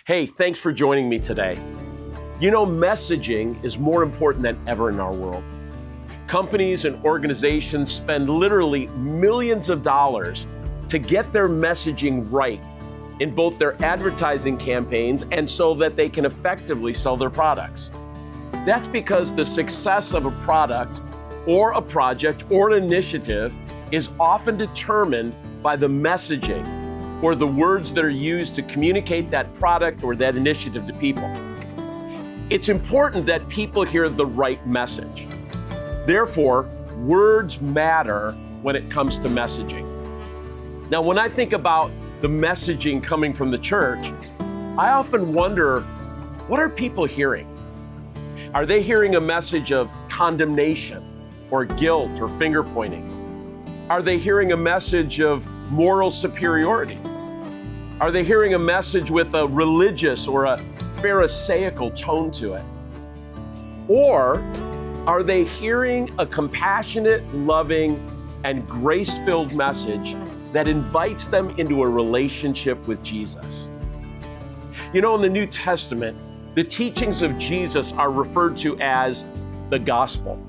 Hey, thanks for joining me today. You know, messaging is more important than ever in our world. Companies and organizations spend literally millions of dollars to get their messaging right in both their advertising campaigns and so that they can effectively sell their products. That's because the success of a product or a project or an initiative is often determined by the messaging or the words that are used to communicate that product or that initiative to people. It's important that people hear the right message. Therefore, words matter when it comes to messaging. Now, when I think about the messaging coming from the church, I often wonder, what are people hearing? Are they hearing a message of condemnation or guilt or finger pointing? Are they hearing a message of moral superiority? Are they hearing a message with a religious or a pharisaical tone to it? Or are they hearing a compassionate, loving, and grace-filled message that invites them into a relationship with Jesus? You know, in the New Testament, the teachings of Jesus are referred to as the gospel.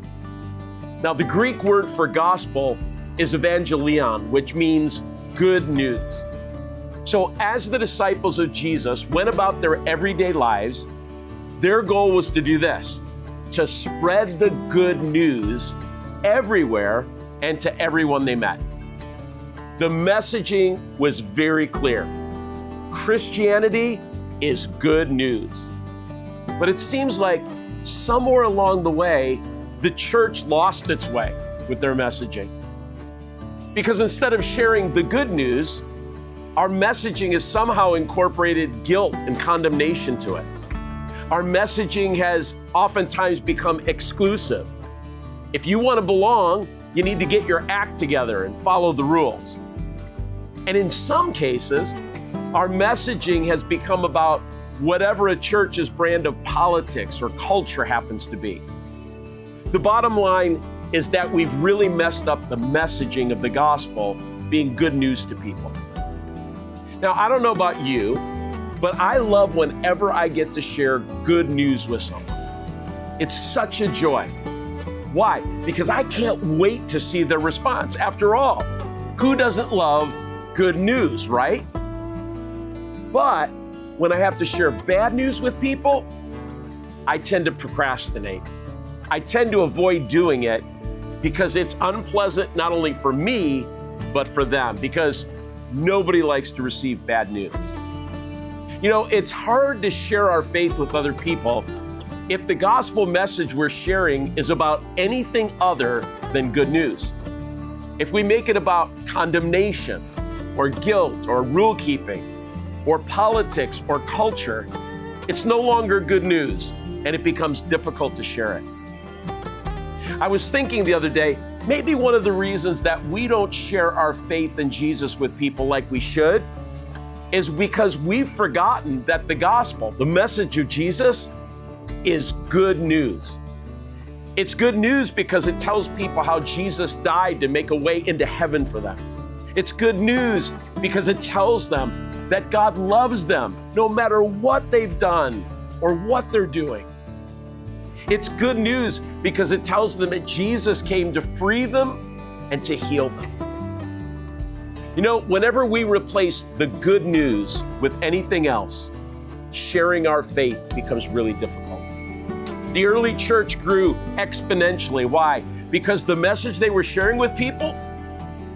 Now, the Greek word for gospel is evangelion, which means good news. So as the disciples of Jesus went about their everyday lives, their goal was to do this, to spread the good news everywhere and to everyone they met. The messaging was very clear. Christianity is good news. But it seems like somewhere along the way, the church lost its way with their messaging. Because instead of sharing the good news, our messaging has somehow incorporated guilt and condemnation to it. Our messaging has oftentimes become exclusive. If you want to belong, you need to get your act together and follow the rules. And in some cases, our messaging has become about whatever a church's brand of politics or culture happens to be. The bottom line is that we've really messed up the messaging of the gospel being good news to people. Now, I don't know about you, but I love whenever I get to share good news with someone. It's such a joy. Why? Because I can't wait to see their response. After all, who doesn't love good news, right? But when I have to share bad news with people, I tend to procrastinate. I tend to avoid doing it because it's unpleasant not only for me, but for them, because nobody likes to receive bad news. You know, it's hard to share our faith with other people if the gospel message we're sharing is about anything other than good news. If we make it about condemnation or guilt or rule keeping or politics or culture, it's no longer good news and it becomes difficult to share it. I was thinking the other day, maybe one of the reasons that we don't share our faith in Jesus with people like we should is because we've forgotten that the gospel, the message of Jesus, is good news. It's good news because it tells people how Jesus died to make a way into heaven for them. It's good news because it tells them that God loves them no matter what they've done or what they're doing. It's good news because it tells them that Jesus came to free them and to heal them. You know, whenever we replace the good news with anything else, sharing our faith becomes really difficult. The early church grew exponentially. Why? Because the message they were sharing with people,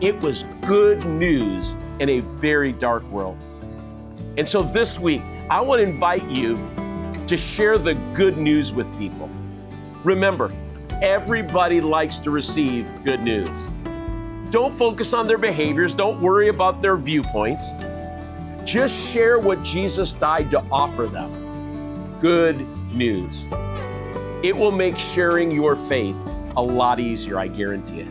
it was good news in a very dark world. And so this week, I want to invite you to share the good news with people. Remember, everybody likes to receive good news. Don't focus on their behaviors. Don't worry about their viewpoints. Just share what Jesus died to offer them. Good news. It will make sharing your faith a lot easier, I guarantee it.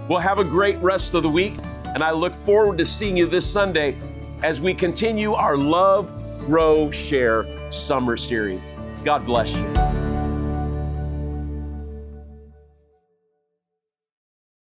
Well, have a great rest of the week, and I look forward to seeing you this Sunday as we continue our Love, Grow, Share summer series. God bless you.